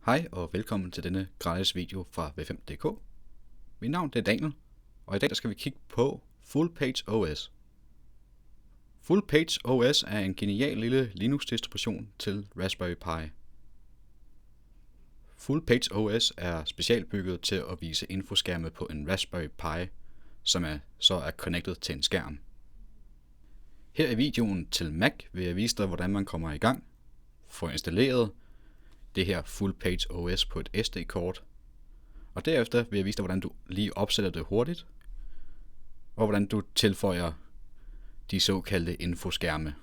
Hej og velkommen til denne gratis video fra v5.dk. Mit navn er Daniel, og i dag skal vi kigge på Full-Page OS. Full-Page OS er en genial lille Linux-distribution til Raspberry Pi. Full-Page OS er specialbygget til at vise infoskærme på en Raspberry Pi, som så er connected til en skærm. Her i videoen til Mac vil jeg vise dig, hvordan man kommer i gang, får installeret det her Full-Page OS på et SD-kort, og derefter vil jeg vise dig, hvordan du lige opsætter det hurtigt, og hvordan du tilføjer de såkaldte infoskærme.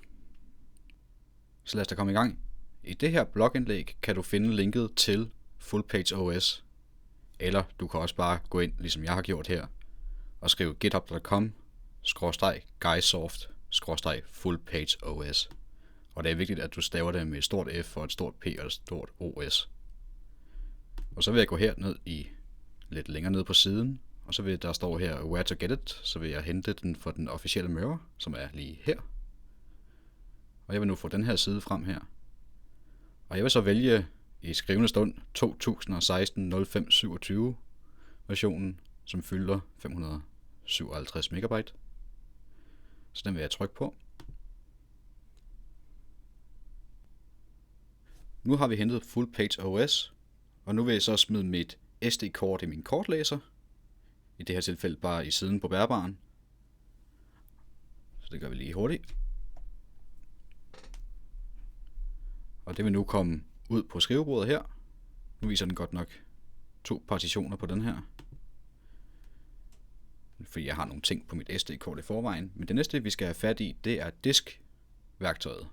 Så lad os da komme i gang. I det her blogindlæg kan du finde linket til Full-Page OS, eller du kan også bare gå ind, ligesom jeg har gjort her, og skrive github.com/guysoft/fullpageOS. Og det er vigtigt, at du staver det med et stort F og et stort P og et stort OS. Og så vil jeg gå lidt længere ned på siden, og så vil der stå her where to get it, så vil jeg hente den fra den officielle mirror, som er lige her. Og jeg vil nu få den her side frem her. Og jeg vil så vælge i skrivende stund 2016-05-27 versionen, som fylder 557 megabyte. Så den vil jeg trykke på. Nu har vi hentet Full-Page OS, og nu vil jeg så smide mit SD-kort i min kortlæser. I det her tilfælde bare i siden på bærbaren. Så det gør vi lige hurtigt. Og det vil nu komme ud på skrivebordet her. Nu viser den godt nok 2 partitioner på den her, fordi jeg har nogle ting på mit SD-kort i forvejen. Men det næste vi skal have fat i, det er disk-værktøjet.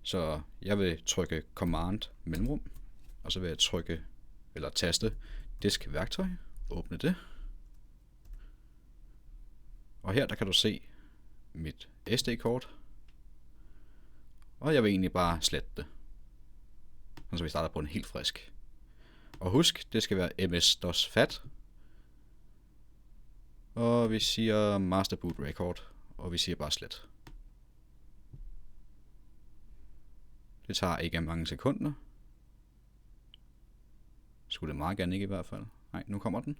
Så jeg vil trykke Command mellemrum, og så vil jeg trykke eller taste disk-værktøj, åbne det. Og her der kan du se mit SD-kort, og jeg vil egentlig bare slette det, så vi starter på en helt frisk. Og husk, det skal være MS-DOS-FAT, og vi siger Master Boot Record, og vi siger bare slet. Det tager ikke mange sekunder. Skulle det meget gerne ikke i hvert fald. Nej, nu kommer den.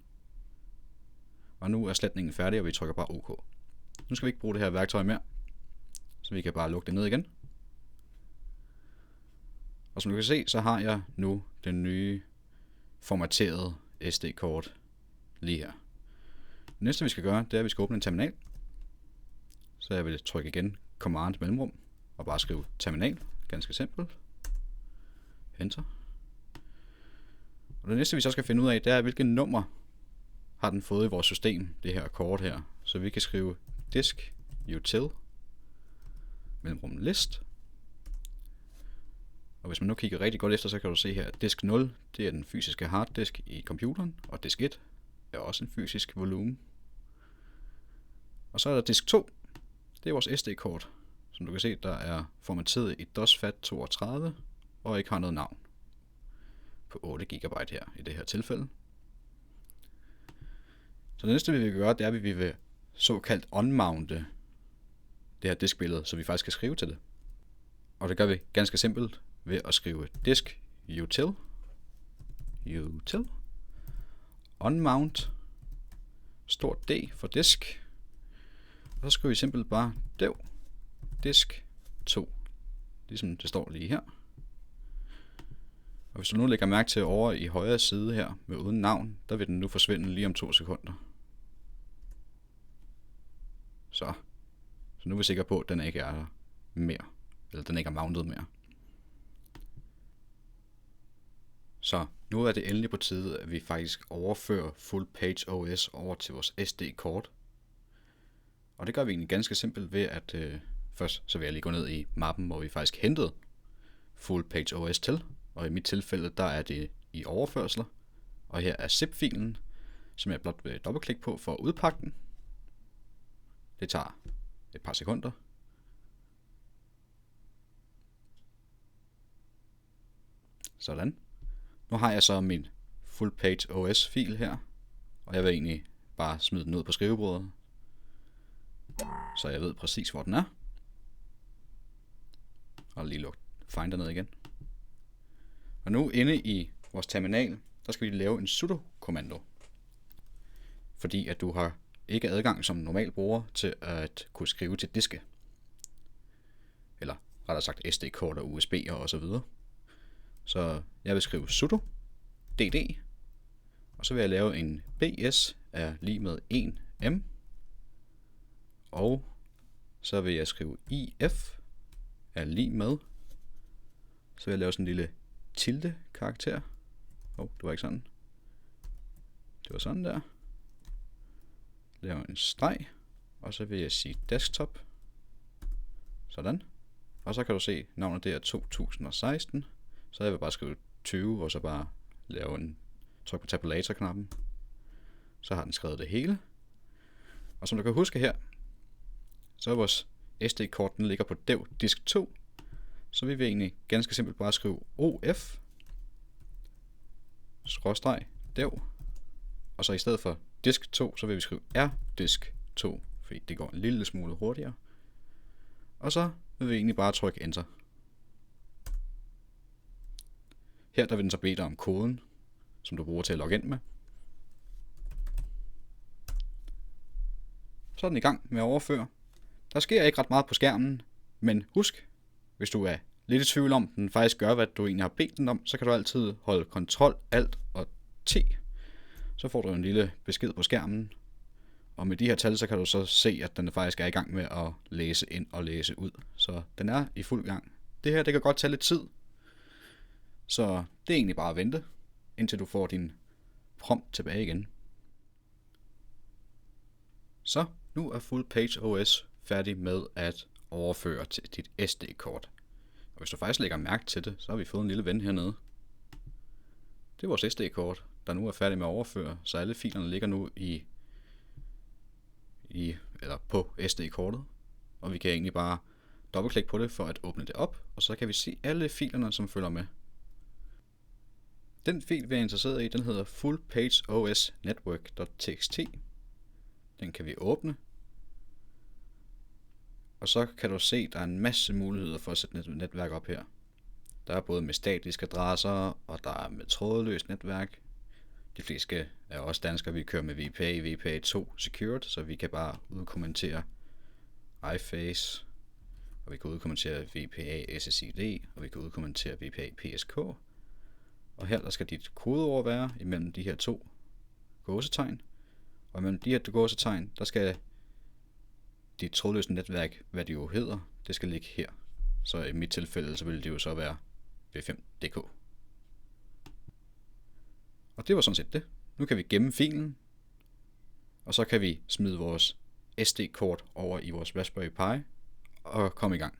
Og nu er sletningen færdig, og vi trykker bare OK. Nu skal vi ikke bruge det her værktøj mere, så vi kan bare lukke det ned igen. Og som du kan se, så har jeg nu den nye formaterede SD-kort lige her. Det næste vi skal gøre, det er, at vi skal åbne en terminal. Så jeg vil trykke igen Command mellemrum og bare skrive terminal. Ganske simpelt. Enter. Og det næste vi så skal finde ud af, det er, hvilket nummer har den fået i vores system, det her kort her. Så vi kan skrive disk util mellemrum list. Og hvis man nu kigger rigtig godt efter, så kan du se her, at disk 0, det er den fysiske harddisk i computeren, og disk 1 er også en fysisk volumen. Og så er der disk 2, det er vores SD-kort. Som du kan se, der er formateret i DOS-FAT 32 og ikke har noget navn. På 8 GB her i det her tilfælde. Så det næste vi vil gøre, det er, at vi vil såkaldt unmounte det her diskbillede, så vi faktisk kan skrive til det. Og det gør vi ganske simpelt ved at skrive disk util unmount stort D for disk. Og så skriver vi simpelt bare dev disk 2, ligesom det står lige her. Og hvis du nu lægger mærke til over i højre side her med uden navn, der vil den nu forsvinde lige om 2 sekunder. Så nu er vi sikre på, at den ikke er der mere, eller den ikke er mounted mere. Så nu er det endelig på tide, at vi faktisk overfører Full-Page OS over til vores SD-kort. Og det gør vi egentlig ganske simpelt ved at først så vil jeg lige gå ned i mappen, hvor vi faktisk hentede Full-Page OS til. Og i mit tilfælde, der er det i overførsler. Og her er zip-filen, som jeg blot vil dobbeltklikke på for at udpakke den. Det tager et par sekunder. Sådan. Nu har jeg så min Full-Page OS-fil her. Og jeg vil egentlig bare smide den ud på skrivebordet, så jeg ved præcis, hvor den er. Og lige lukke Finder ned igen. Og nu inde i vores terminal, der skal vi lave en sudo-kommando. Fordi at du har ikke adgang som normal bruger til at kunne skrive til diske. Eller rettere sagt SD-kort og USB'er og så videre. Så jeg vil skrive sudo dd, og så vil jeg lave en bs er lige med 1m, og så vil jeg skrive if er lige med, så vil jeg lave sådan en lille tilde karakter. Det var ikke sådan. Det var sådan der. Lave en streg, og så vil jeg sige desktop. Sådan. Og så kan du se, navnet det er 2016. Så jeg vil bare skrive 20, og så bare lave en tryk på tabulator-knappen. Så har den skrevet det hele. Og som du kan huske her, så er vores SD-kort, den ligger på dev disk 2. Så vi vil egentlig ganske simpelt bare skrive of /dev, og så i stedet for disk 2, så vil vi skrive rdisk 2, fordi det går en lille smule hurtigere. Og så vil vi egentlig bare trykke enter. Her der vil den så bede dig om koden, som du bruger til at logge ind med. Så er den i gang med at overføre. Der sker ikke ret meget på skærmen, men husk, hvis du er lidt i tvivl om, den faktisk gør, hvad du egentlig har bedt den om, så kan du altid holde Ctrl, Alt og T. Så får du en lille besked på skærmen. Og med de her tal, så kan du så se, at den faktisk er i gang med at læse ind og læse ud. Så den er i fuld gang. Det her, det kan godt tage lidt tid. Så det er egentlig bare at vente, indtil du får din prompt tilbage igen. Så nu er Full Page OS færdig med at overføre til dit SD-kort. Og hvis du faktisk lægger mærke til det, så har vi fået en lille ven hernede. Det er vores SD-kort, der nu er færdig med at overføre, så alle filerne ligger nu på SD-kortet. Og vi kan egentlig bare dobbeltklikke på det for at åbne det op, og så kan vi se alle filerne, som følger med. Den fil, vi er interesseret i, den hedder fullpageosnetwork.txt. Den kan vi åbne. Og så kan du se, at der er en masse muligheder for at sætte et netværk op her. Der er både med statiske adresser, og der er med trådløst netværk. De fleste er også danskere, vi kører med VPA, VPA2 Secured, så vi kan bare udkommentere iFace, og vi kan udkommentere VPA SSID, og vi kan udkommentere VPA PSK. Og her der skal dit kodeord være imellem de her to gåsetegn. Og imellem de her gåsetegn, der skal dit trådløse netværk, hvad det jo hedder, det skal ligge her. Så i mit tilfælde, så vil det jo så være v5.dk. Og det var sådan set det. Nu kan vi gemme filen, og så kan vi smide vores SD-kort over i vores Raspberry Pi og komme i gang.